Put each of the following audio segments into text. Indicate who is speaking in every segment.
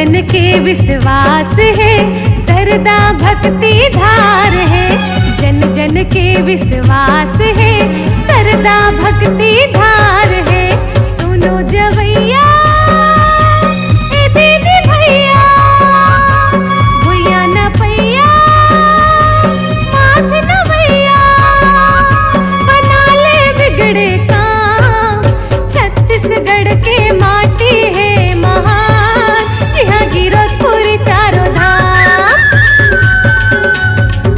Speaker 1: जन के विश्वास है, सरदा भक्ति धार है। जन जन के विश्वास है, सरदा भक्ति धार है। सुनो जवैया ए दीदी भैया, भैया न पैया माथ न भैया, बना ले बिगड़े काम। छत्तीसगढ़ के माटी है महान, जी हाँ गिरधपुरी चारों धाम।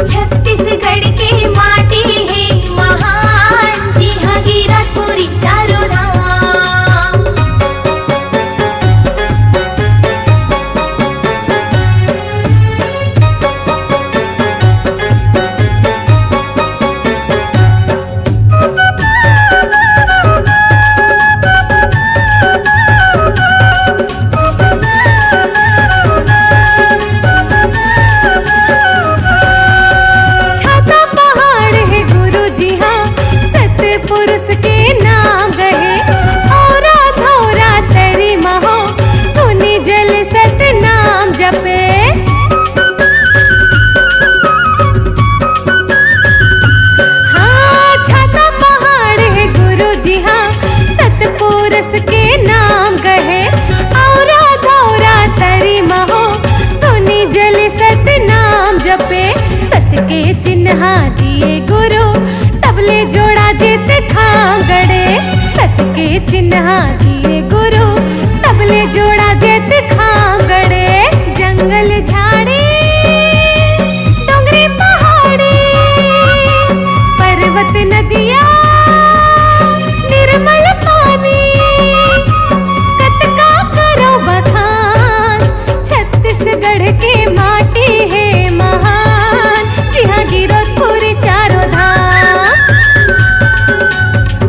Speaker 2: छत्तीसगढ़ के माटी है महान, जी हाँ गिरधपुरी चारों धाम।
Speaker 1: छाता पहाड़ है गुरु जी हाँ, सतपुरुष के नाम गहे। औरा धौरा तेरी महो, धुनि जल सत नाम जपे। हाँ छाता पहाड़ है गुरु जी हाँ, सतपुरुष के नाम गहे। औरा धौरा तेरी महो, धुनि जल सत नाम जपे। सत के चिन्ह दिए गुरु, तबले जोड़ा जित खाम गड़े। सत के चिन्ह दिए गुरु, तबले जोड़ा जित खाम गड़े। जंगल झाड़ी डोंगरी पहाड़ी, पर्वत नदिया निर्मल पानी, कतका करो बखान। छत्तीसगढ़ के माटी है महान, जी हाँ गिरधपुरी चारों धाम।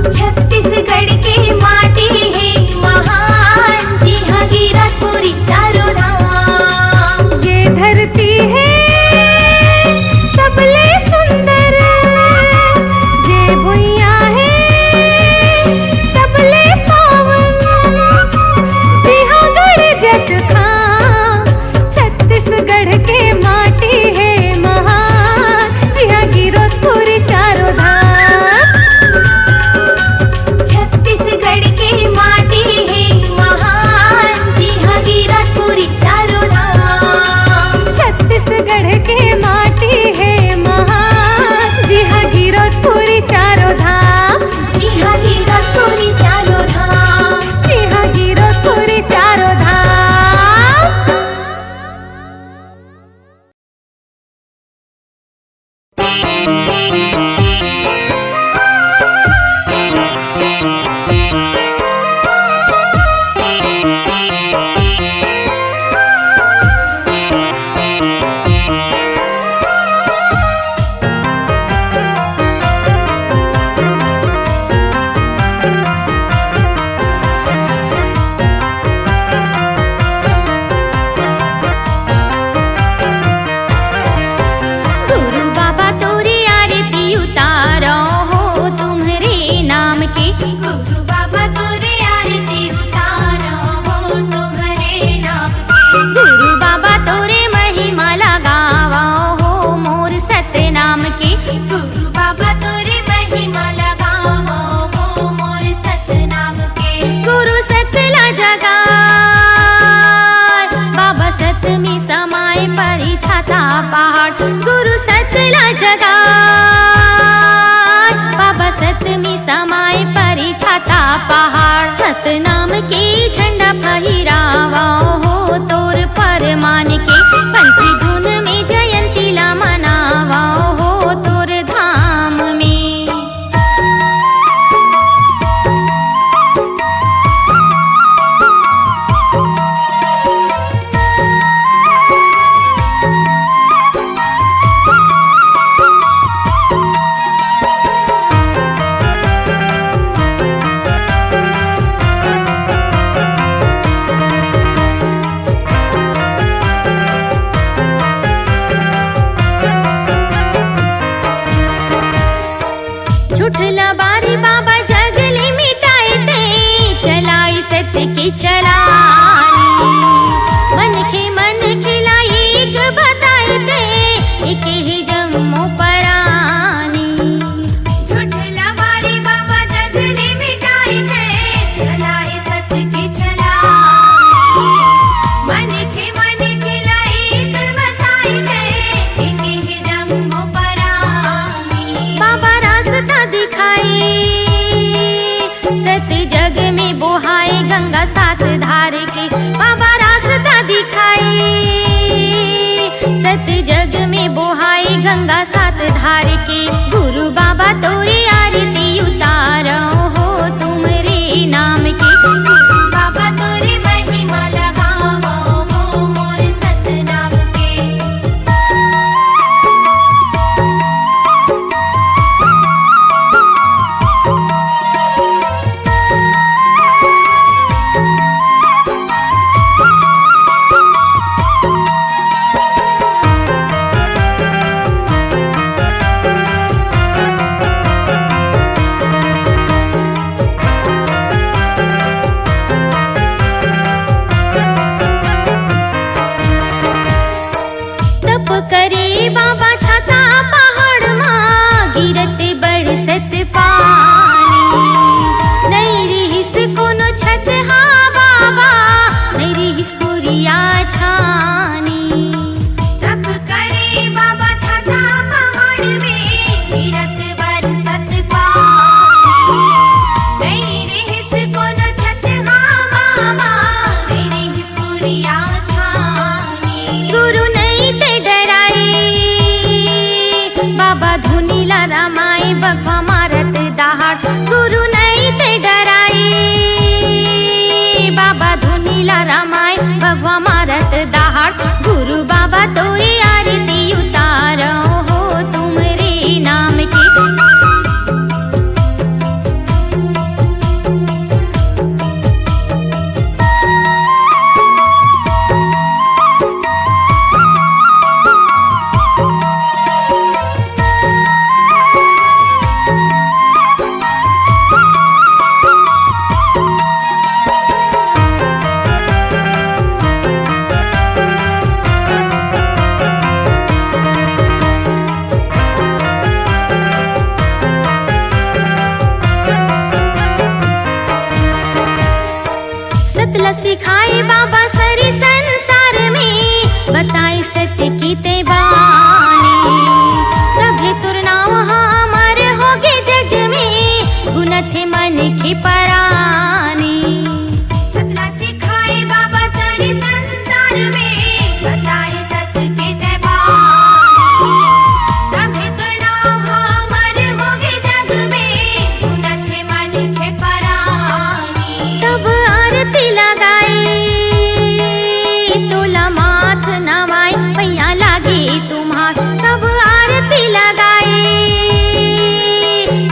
Speaker 2: छत्तीसगढ़ के माटी है महान, जी हाँ गिरधपुरी चारों धाम।
Speaker 1: ये धरती है सबले सुंदर, ये भुइयां है सबले पावन, जी हाँ गढ़ जत खां। छत्तीसगढ़ के माटी है महान, जी हाँ गिरधपुरी चारों धाम।
Speaker 2: छत्तीसगढ़ के माटी है महान, जी हाँ गिरधपुरी चारों धाम।
Speaker 1: छत्तीसगढ़ के माटी है महान, जी हाँ गिरधपुरी चारों धाम।
Speaker 2: जी हाँ गिरधपुरी चारों धाम।
Speaker 1: जी हाँ गिरधपुरी चारों धाम।
Speaker 2: गुरु बाबा तोरी आरती उतारो हो तुम्हारे नाम की। गुरु बाबा तोरी आरती उतारो हो तुम्हारे नाम की। गुरु बाबा तोरे महिमा लगावो हो मोर सतनाम की। गुरु बाबा तोरे महिमा लगावो हो मोर सतनाम के। गुरु सतला जगाए, बाबा सत में समाए परी छाता पहाड़। गुरु सतला जगाए, बाबा सत में समाए परी छाता पहाड़। सतनाम के झंडा फहिरावा हो तोर परमान के। पंथी धुन में जयंती ला मनावा हो तोर धाम में। छुटला बारी बाबा जगले मिटाए थे, चलाई सत्य की चलानी। मन चलाए सत की चलाई मन खिलाई बताई गए कि रंगो परानी बाबा रास्ता दिखाई सत जग में बोहाए गंगा सात धार के बाबा रास्ता दिखाई सत जग में बोहाए गंगा सात धार के गुरु बाबा तोरी आरती उतारो हो तुमरे नाम की गुरु बाबा तोरी महिमा लगाओ हो मोर सतनाम के तप करे बाबा छाता पहाड़ माँ गिरत बरसत पानी नहीं रहिस कोनो छत हाँ बाबा नहीं रहिस कुरिया छानी तप करे बाबा छाता पहाड़ में गिरत बरसत पानी नहीं रहिस कोनो छत हाँ बाबा नहीं रहिस कुरिया छानी गुरु नहीं ते डराई बाबा धुनीला रामाई बगवा मारत दहाड़ गुरु नहीं ते डराई बाबा धुनीला रामाई बगवा मारत दहाड़ गुरु बाबा तोरी आरती उतारो हो तुमरे नाम की सतला सिखाए बाबा सारे संसार में बताए सत्य की ते बानी तभे तुर नाम हमार होगे जग में गुण थे मन की परानी सतला सिखाए बाबा सारे संसार में बताए सत्य की ते बानी तभे तुर नाम हमार होगे जग में गुण थे मन की परानी सब आरती लगाई तोला माथ नवाई पैया लागे तुम्हार सब आरती लगाई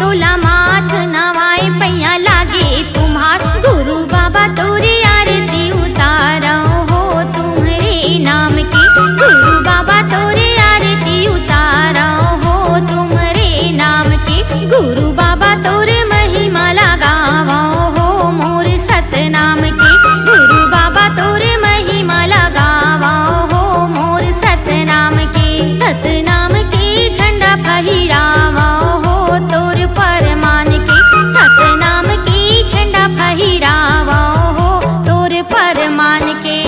Speaker 2: तोला माथ नवाई पैया लागे तुम्हार गुरु बाबा तोरी आरती उतारो हो तुम्हारे नाम की गुरु बाबा तोरी आरती उतारो हो तुम्हारे नाम की गुरु बाबा तोरे महिमा लगावो हो मोर सतनाम की गुरु बाबा तोरे महिमा लगावो हो मोर सतनाम के झंडा फहिरावो हो तोर परमान के सतनाम के झंडा फहिरावो हो तोर परमान के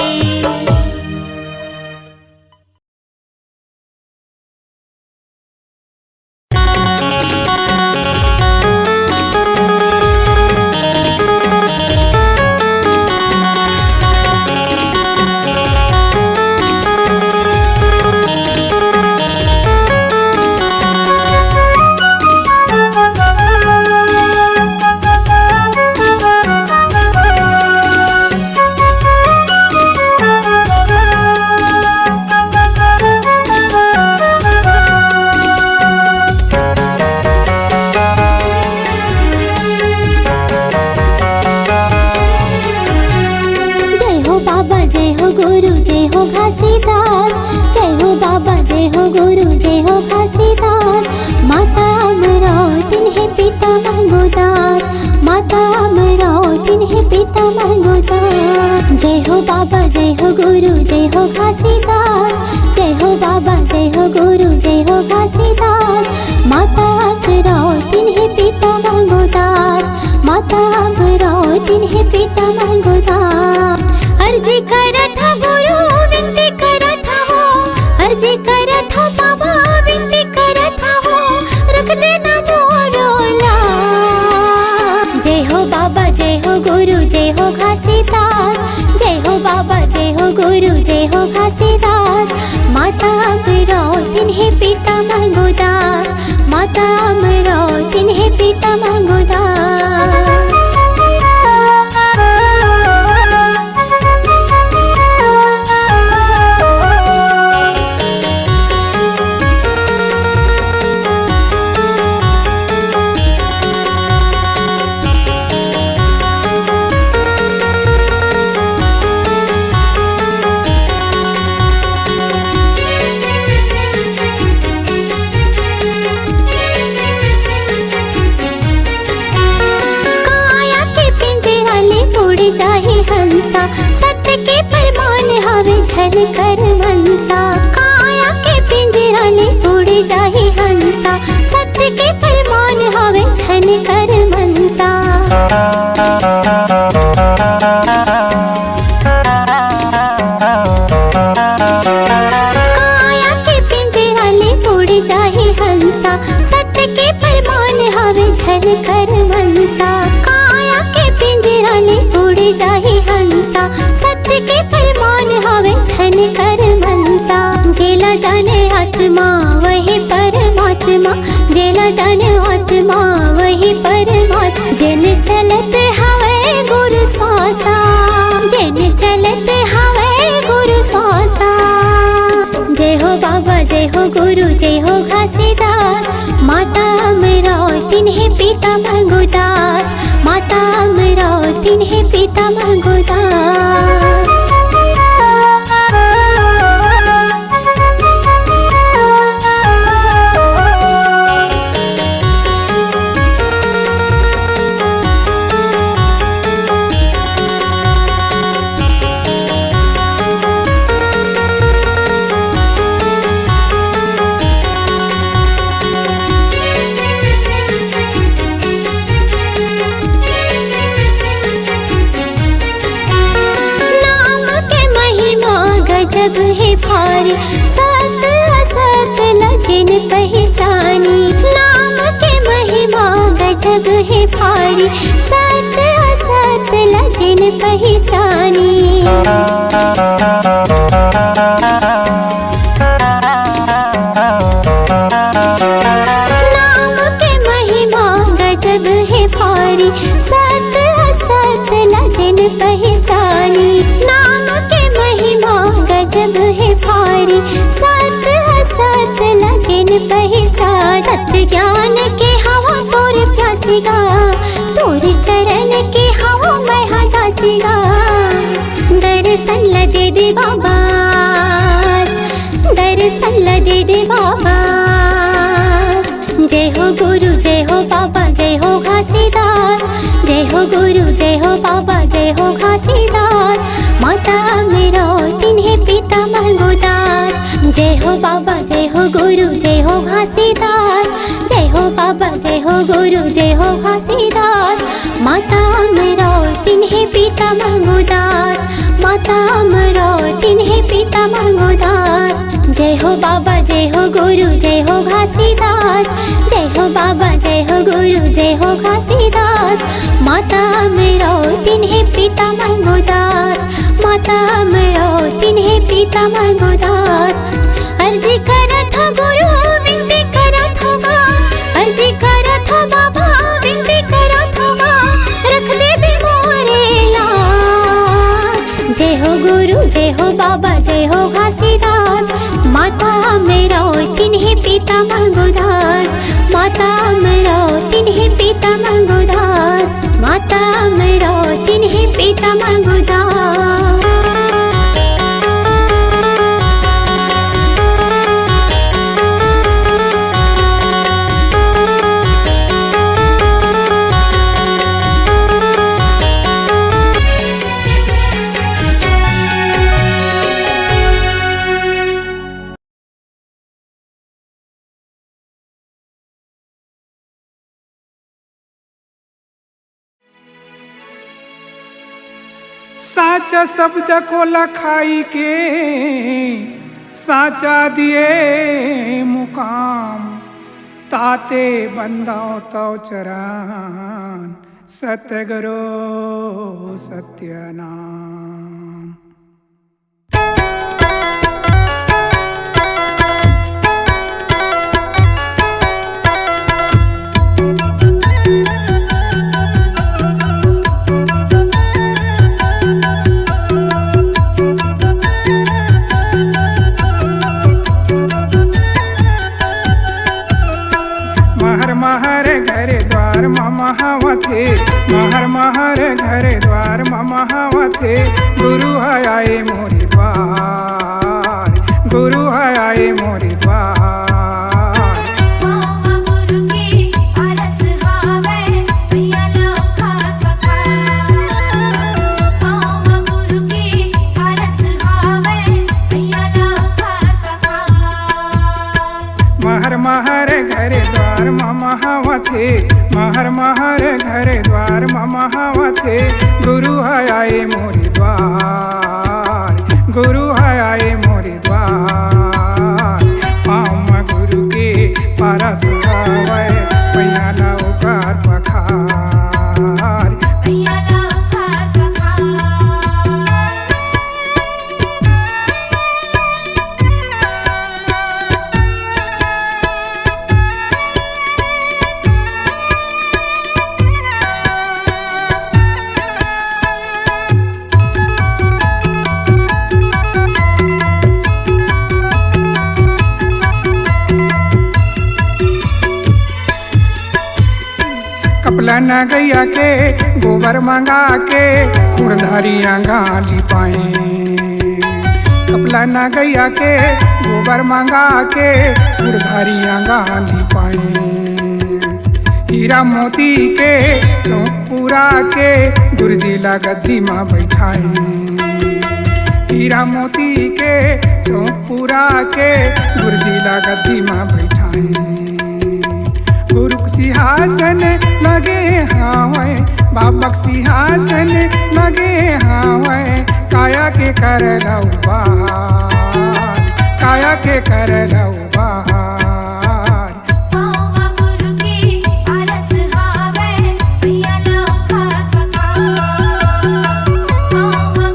Speaker 2: जय हो बाबा जय हो गुरु जय हो घासीदास, जय हो बाबा जय हो गुरु जय हो घासीदास। माता भराओ तिन्हें पिता मंगोदास, माता भराओ
Speaker 3: तिन्हें पिता मंगोदास। अर्जी करत हो गुरु विनती करत हो, अर्जी करत हो बाबा विनती करत हो, रख देना मोरो लाज। जय हो बाबा जय हो गुरु जय हो घासीदास, जय हो बाबा जय हो गुरु जय हो घासीदास। माता अमरो तिन्हें पिता मंगोदास, माता अमरो तिन्हें पिता मंगोदास। जाहि हंसा सत्य के फरमान हवे झन कर मनसा। काया के पिंजरा ने उड़ जाहि हंसा, सत्य के फरमान हवे झन कर मनसा। काया के पिंजरा ने उड़ जाहि हंसा, सत्य के फरमान हवे झन कर मनसा। काया के पिंजरा ने उड़ जाहि हंसा, सत्य के फरमान हवे झन कर मनसा। जेला जाने आत्मा वही परमात्मा, जेला जाने आत्मा वही परमात्मा। जिन चलत हवे गुरु स्वासा, जिन चलत हवे गुरु स्वासा। जय हो बाबा जय हो गुरु जय हो घासीदास। माता अमरो तिन्हें पिता मंगोदास, माता अमरो तिन्हें पिता मंगोदास। जब है भारी सत असत लजिन पहचानी। नाम के महिमा गजब है भारी सत असत लजिन पहचानी। नाम के महिमा गजब है भारी सत असत लजिन पहचानी। नाम के महिमा गजब है भारी सत असत लजिन पहचान। सत्य ज्ञान के हवा तोर प्यासीगा, तोर चरण के हवा मैं दासीगा। दर्शन ल दे दे बाबा, दर्शन ल दे दे बाबा। जय हो गुरु जय हो बाबा जय हो घासीदास, जय हो गुरु जय हो बाबा जय हो घासीदास। माता अमरो तिन्हें पिता मंगोदास। जय हो बाबा जय हो गुरु जय हो घासीदास, जय हो बाबा जय हो गुरु जय हो घासीदास। माता अमरो तिन्हें पिता मंगोदास, माता अमरो तिन्हें पिता मंगोदास। जय हो बाबा जय हो गुरु जय हो घासीदास, जय हो बाबा जय हो गुरु जय हो घासीदास। माता अमरो तिन्हें पिता मंगोदास, माता अमरो तिन्हें पिता मंगोदास। अर्जी करत हो गुरु विनती करत हो बा, अर्जी करत हो बाबा विनती करत हो बा, रख दे बे मोरे लाज। जय हो गुरु जय हो बाबा जय हो घासीदास। माता अमरो तिन्हें पिता मंगोदास, माता अमरो तिन्हें पिता मंगोदास, माता अमरो तिन्हें पिता मंगोदास।
Speaker 4: साचा शब्द को लखाई के साचा दिए मुकाम ताते बंदाओ तो चरान सतगुरु सत्यनाम। महर घर द्वार महावथे महर महर घर द्वार महावथे गुरु है आए मोरी द्वार गुरु है आए मोरी द्वार।
Speaker 2: गुरु की अरस हावे भैया लोका गुरु की अरस हावे भैया लोका
Speaker 4: महर महर घर द्वार महावथे महर महर घर द्वार महावथे गुरु है आए मोरी द्वार गुरु है आए मोरी द्वार। पाम गुरु के परस हावे भैया लौकार पखार
Speaker 2: भैया लोका
Speaker 4: कपला न गैया के गोबर मंगा के कुड़धारियाँ गाली पाए कपला न गैया के गोबर मंगा के कुड़धारियाँ गाली पाए। हीरा मोती के पूरा के गुरजिला गद्दी माँ बैठाए हीरा मोती के पूरा के गुरजिला गद्दी माँ बैठाए। गुरु सिंहासन लगे हावे बाबा सिंहासन लगे हावे काया के कर लौबार काया के कर लौबार।
Speaker 2: गुरु की अरस हावे भैया लोका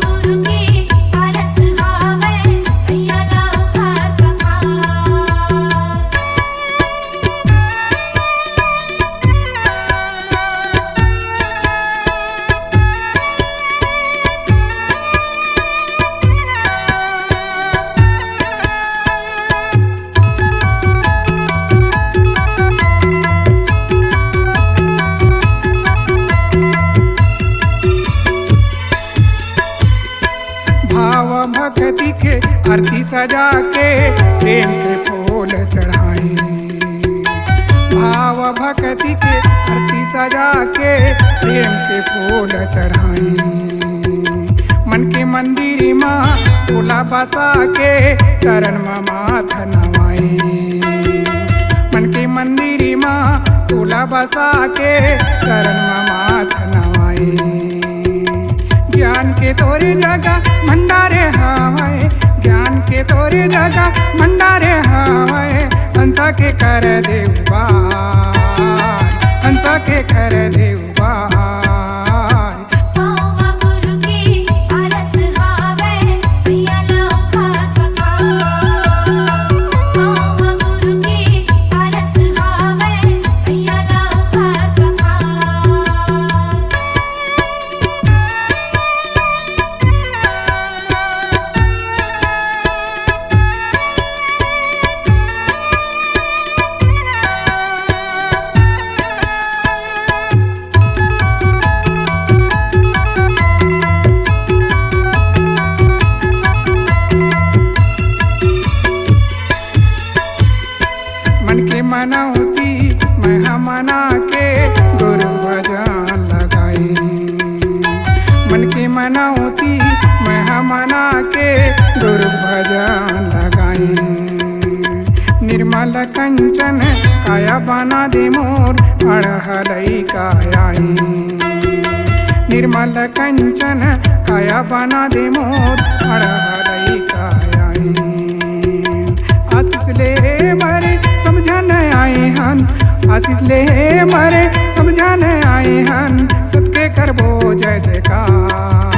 Speaker 2: गुरु की अरस हावे भैया लोका
Speaker 4: भाव भक्ति के आरती सजा के प्रेम के फूल चढ़ाए भाव भक्ति के आरती सजा के प्रेम के फूल चढ़ाए। मन के मंदिर माँ फूला बसा के चरण में माथ नवाए मन के मंदिर माँ फूला बसा के चरण में माथ नवाए। ज्ञान के तोरे जगह भंडारे हावे ज्ञान के तोरे जगह भंडारे हावे हंसा के कर देव बार हंसा के कर देव बार।
Speaker 2: गुरु की अरस हावे भैया लोका गुरु की अरस हावे भैया लोका
Speaker 4: मनौती मैं मना के गुरु भजन लगाई मन की मनौती मैं मना के गुरु भजन लगाई। निर्मल कंचन काया बना दे मोर अड़हलई कायाई निर्मल कंचन काया बना दे मोर हरहरई कायाई आशीष ले मरे समझन आए हन आशीष ले मरे समझन आए हन सबके करबो जय जयकार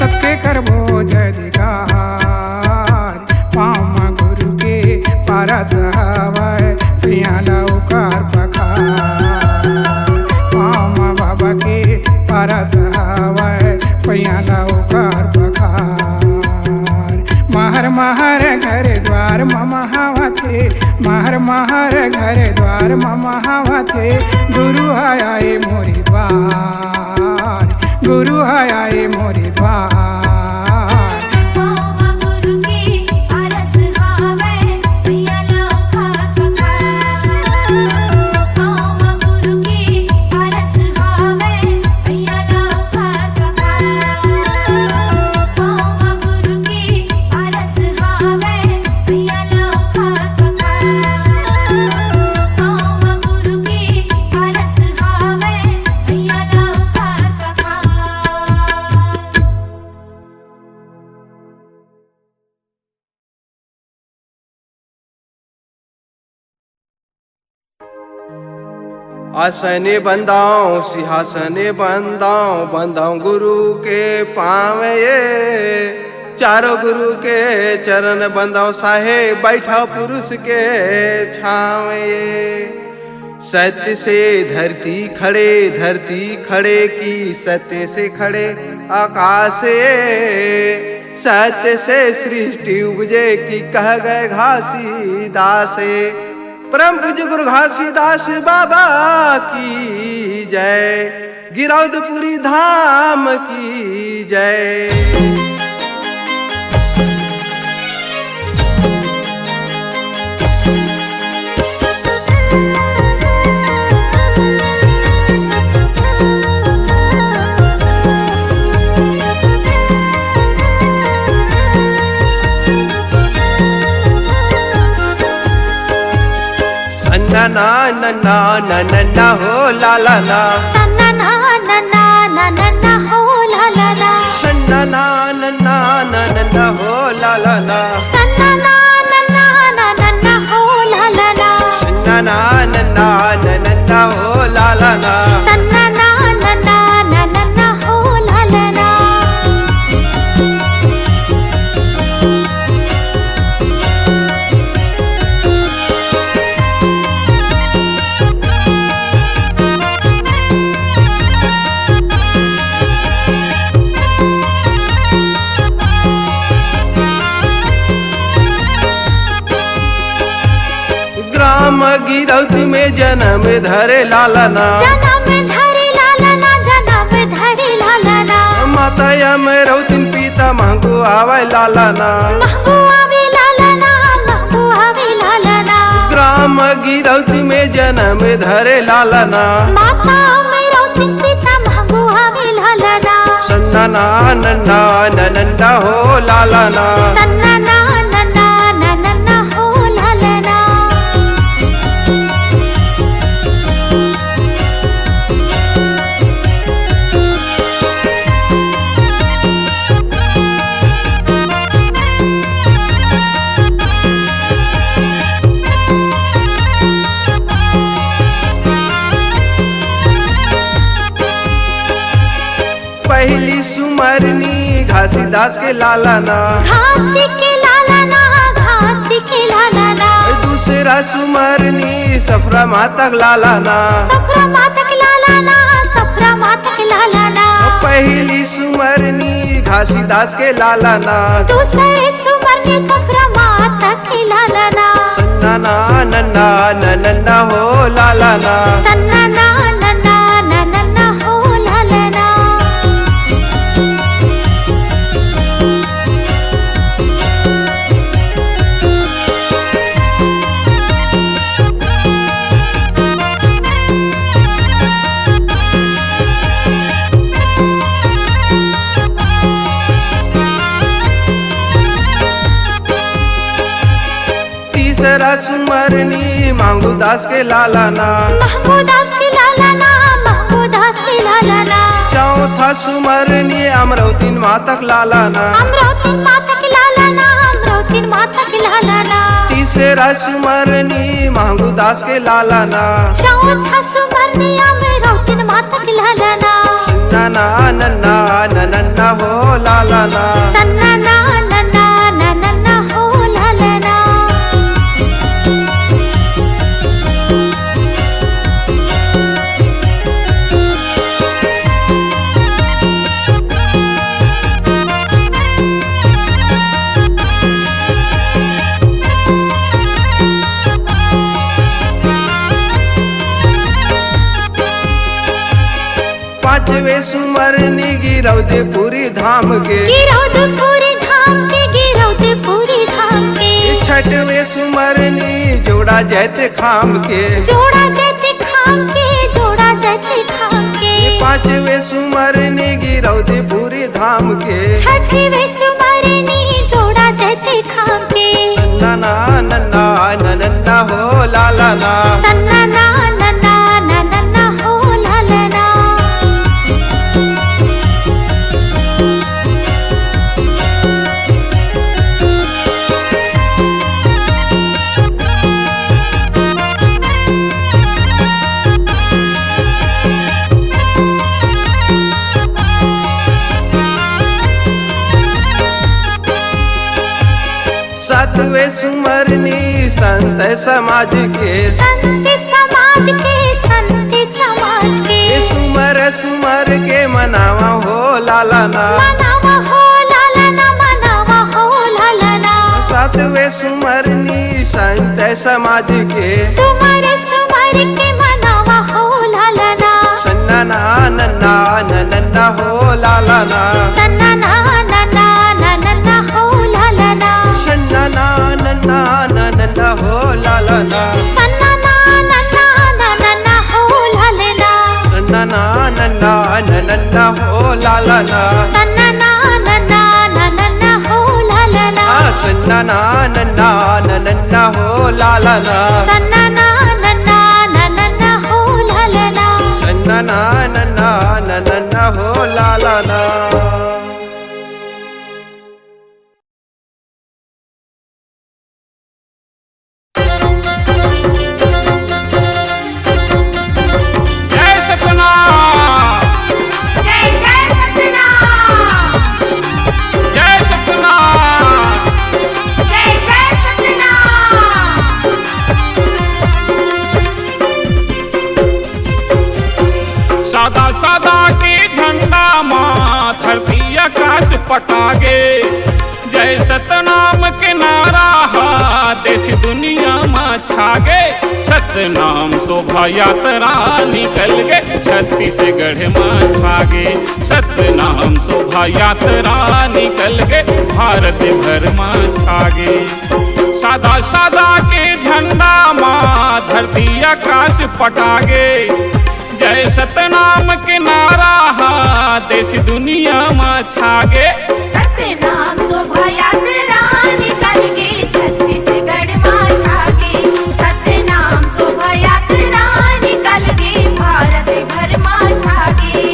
Speaker 4: सबके करबो जय जयकार पाँव गुरु के पारस हवै पिया लौकार पखार पाँव बाबा के पारस हवै पिया लौकार पखार महर महर घर द्वार मम हवा थे महर महर घर द्वार मम हवा थे गुरु आए मोरे द्वार गुरु आए मोरे द्वार
Speaker 5: आसने बंदाऊं सिंहासने बंदाऊं बंदाऊं गुरु के पाँव ये चारों गुरु के चरण बंदाऊं साहेब बैठा पुरुष के छाँव ये सत्य से धरती खड़े की सत्य से खड़े आकाश ये सत्य से सृष्टि उपजे की कह गए घासीदास परम पूज्य गुरु घासीदास बाबा की जय गिरौदपुरी धाम की जय। ना ना ना ना ना ना हो ला ला ना
Speaker 2: सन्ना ना ना ना ना ना ना हो ला ला ना
Speaker 5: सन्ना ना ना ना ना ना ना हो ला ला ना
Speaker 2: सन्ना ना ना ना ना ना ना हो ला ला ना
Speaker 5: सन्ना ना ना ना ना ना ना हो ला ला ना
Speaker 2: सन्ना ना ना ना ना ना ना हो ला ला ना।
Speaker 5: ग्राम गिरौती में जन्म धरे लालना
Speaker 2: जन्म धरे लालना जन्म धरे लालना
Speaker 5: माता अमरौतीन पिता महंगू आवे लालना
Speaker 2: महबू आवे लालना महबू आवे लालना
Speaker 5: ग्राम गिरौती में जन्म धरे लालना
Speaker 2: माता अमरौतीन पिता महबू आवे लालना
Speaker 5: सन्ना ना नन्ना नन्ना हो लालना
Speaker 2: सन्ना ना ना ना ना ना ना हो लालना।
Speaker 5: पहली सुमरनी घासीदास के लालना
Speaker 2: घासी के लालना घासी के लालना
Speaker 5: दूसरा सुमरनी सफरा मातक लालना
Speaker 2: सफरा मातक लालना सफरा मातक लालना
Speaker 5: पहली सुमरनी घासीदास के लालना
Speaker 2: दूसरे सुमरनी सफरा मातक के लालना
Speaker 5: सन्ना ना नन्ना नन्ना हो लालना
Speaker 2: सन्ना ना ना ना ना ना ना हो लालना।
Speaker 5: तीसरा सुमरनी मांगूदास के लालना
Speaker 2: महमूदास के लालना महमूदास के लालना
Speaker 5: चौथा सुमरनी अमरावती मातक लालाना,
Speaker 2: अमरावती माता की लालाना, अमरावती माता की लालाना।
Speaker 5: तीसरा सुमरनी महंगू दास के लालाना,
Speaker 2: चौथा सुमरनी अमरावती माता की लालाना।
Speaker 5: नन्ना नन्ना नन्ना हो लालाना,
Speaker 2: सन्ना ना नन्ना नन्ना हो लालाना।
Speaker 5: पांचवे सुमरनी गिरौदपुरी धाम के,
Speaker 2: गिरौदपुरी धाम के, गिरौदपुरी धाम के।
Speaker 5: छठवे सुमरनी जोड़ा जैते खाम के,
Speaker 2: जोड़ा जैते खाम के, जोड़ा जैते खाम के।
Speaker 5: पांचवे सुमरनी गिरौदपुरी धाम के,
Speaker 2: छठवे सुमरनी जोड़ा जैते खाम के।
Speaker 5: नन्ना नन्ना नन्ना हो लालाना,
Speaker 2: सन्ना ना नन्ना नन्ना हो लालाना।
Speaker 5: सातवे सुमरनी संत समाज के,
Speaker 2: संत समाज के, संत समाज के।
Speaker 5: सुमर सुमर के मनावा हो लालाना,
Speaker 2: मनावा हो लालाना, मनावा हो लालाना।
Speaker 5: सातवे सुमरनी संत समाज के,
Speaker 2: सुमर सुमर के मनावा हो लालाना।
Speaker 5: सन्ना नन्ना नन्ना हो लालाना,
Speaker 2: सन्ना ना नन्ना नन्ना हो लालाना।
Speaker 5: सन्ना नन्ना नन्ना हो लालाना,
Speaker 2: सन्ना ना नन्ना नन्ना हो लालाना।
Speaker 5: सन्ना नन्ना नन्ना हो लालाना,
Speaker 2: सन्ना ना नन्ना नन्ना हो लालाना।
Speaker 5: सन्ना नन्ना नन्ना हो लालाना,
Speaker 2: सन्ना ना नन्ना नन्ना हो लालाना।
Speaker 5: सन्ना नन्ना नन्ना हो लालाना।
Speaker 4: जय सतनाम,
Speaker 2: जय जय सतनाम,
Speaker 4: जय सतनाम।
Speaker 2: जय जय सतनाम।
Speaker 4: सादा सादा के झंडा माँ धरती आकाश पटागे, जय सतनाम के नारा हा देश दुनिया में छागे। सतनाम शोभा यात्रा निकल गे छत्तीसगढ़ में छागे, सतनाम शोभा यात्रा निकल गे भारत भर में छागे। सादा सादा के झंडा माँ धरती आकाश पटागे, जय सतनाम के नारा हा देश दुनिया में छागे।
Speaker 2: सतनाम शोभा यात्रा निकल गे छत्तीसगढ़ में छागे। सतनाम शोभा यात्रा निकल गे भारत भर में छागे।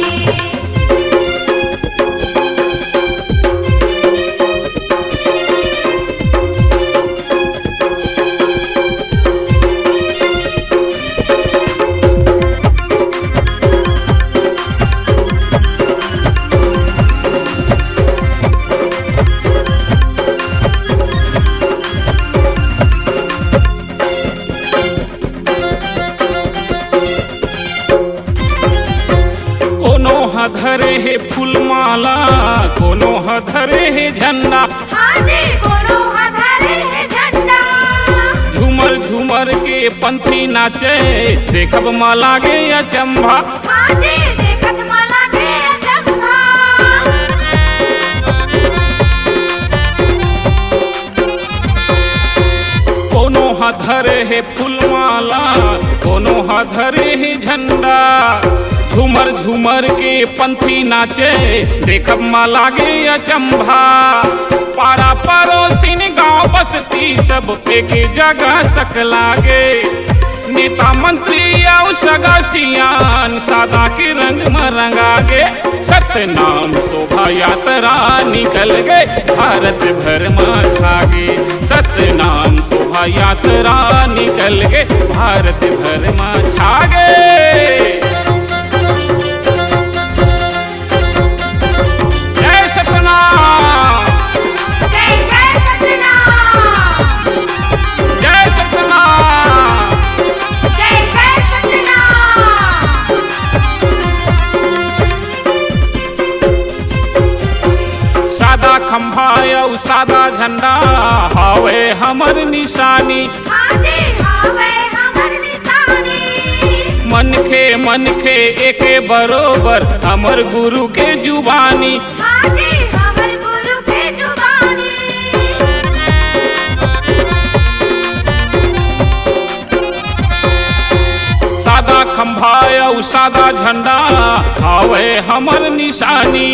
Speaker 4: धरे है फूलमाला, कोनो धरे है झंडा।
Speaker 2: हाजी कोनो धरे है झंडा।
Speaker 4: झूमर झूमर के पंथी नाचे देखब मा लागे अचंभा।
Speaker 2: हाजी देखत मा लागे अचंभा।
Speaker 4: कोनो धरे है फूलमाला, कोनो धरे है झंडा। झूमर झूमर के पंथी नाचे देखब मा लागे अचंभा। पारा पड़ोसिन गाँव बसती सब एक जगह सक लागे। नेता मंत्री और सगा सियान सादा के रंग में रंगागे। सतनाम शोभा यात्रा निकल गए भारत भर में छागे। सतनाम शोभा यात्रा निकल गए भारत भर में छागे। जय सतनाम,
Speaker 2: जय जय सतनाम,
Speaker 4: जय सतनाम।
Speaker 2: जय जय सतनाम।
Speaker 4: सादा खंभा और सादा झंडा हावे हमर निशानी।
Speaker 2: हाजी हावे हमर निशानी।
Speaker 4: मन खे एके बरोबर हमर गुरु के जुबानी।
Speaker 2: हाजी हमर गुरु के जुबानी।
Speaker 4: सादा खंभा और सादा झंडा हावे हमर निशानी।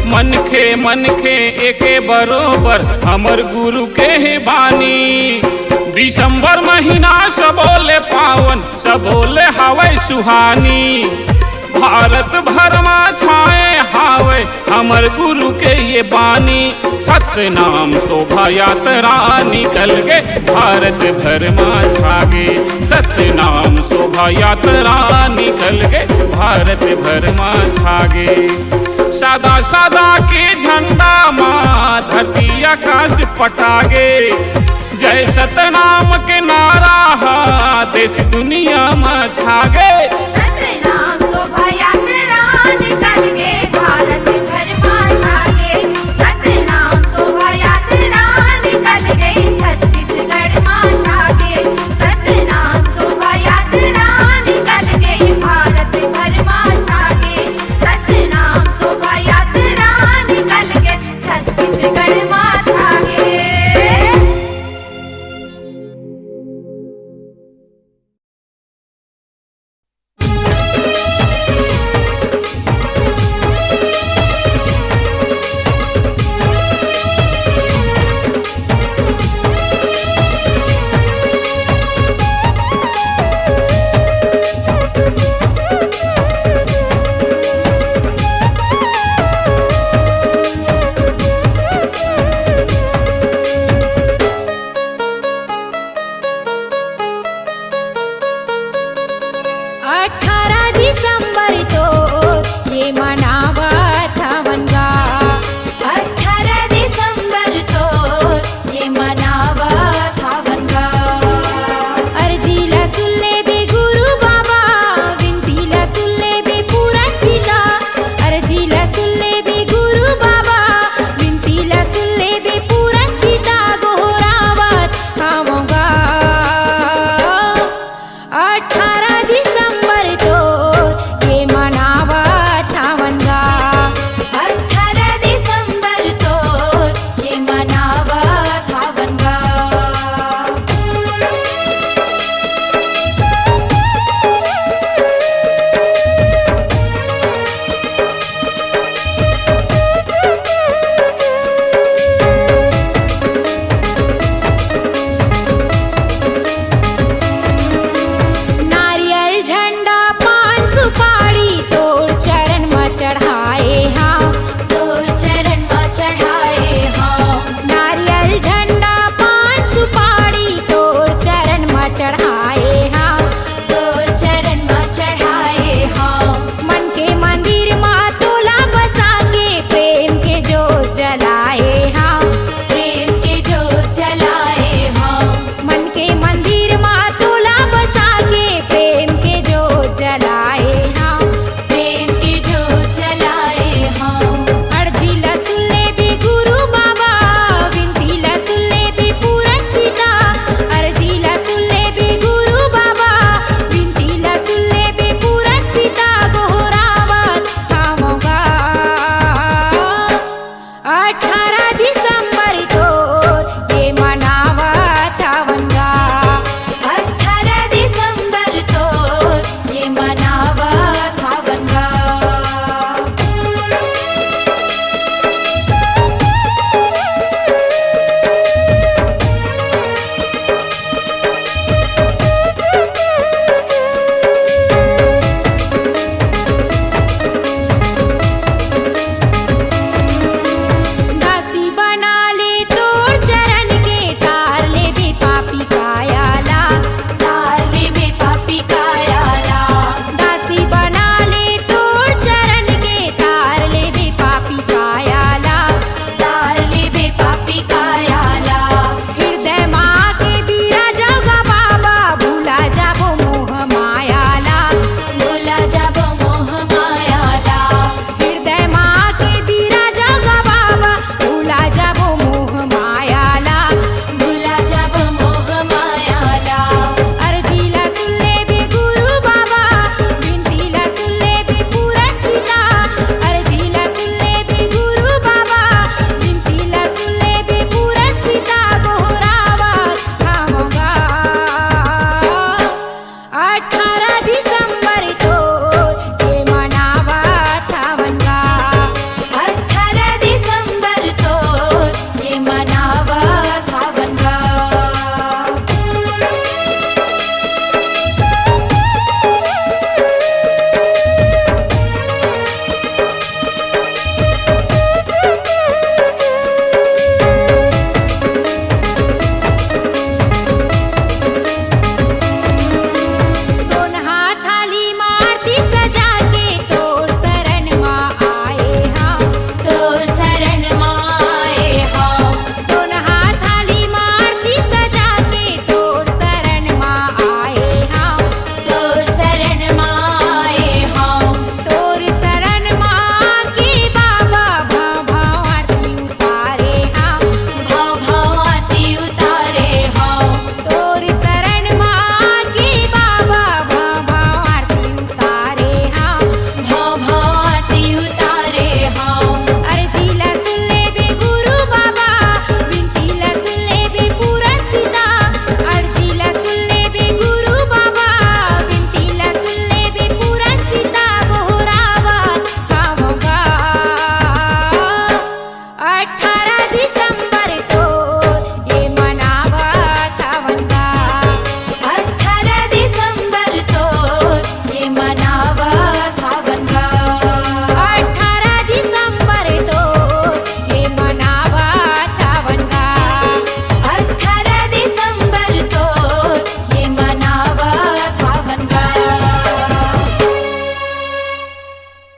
Speaker 4: मन खे एके बरोबर हमर गुरु के है बानी। दिसंबर महीना सबोले पावन सबोले हावे सुहानी। भारत भर में छाए हावे हमर गुरु के ये बानी। सतनाम शोभा यात्रा निकल गए भारत भर में छागे। सतनाम शोभा यात्रा निकल गए भारत भर में छागे। सादा सादा के झंडा माँ धरती आकाश पटागे। जय सतनाम के नारा देश दुनिया में छागे।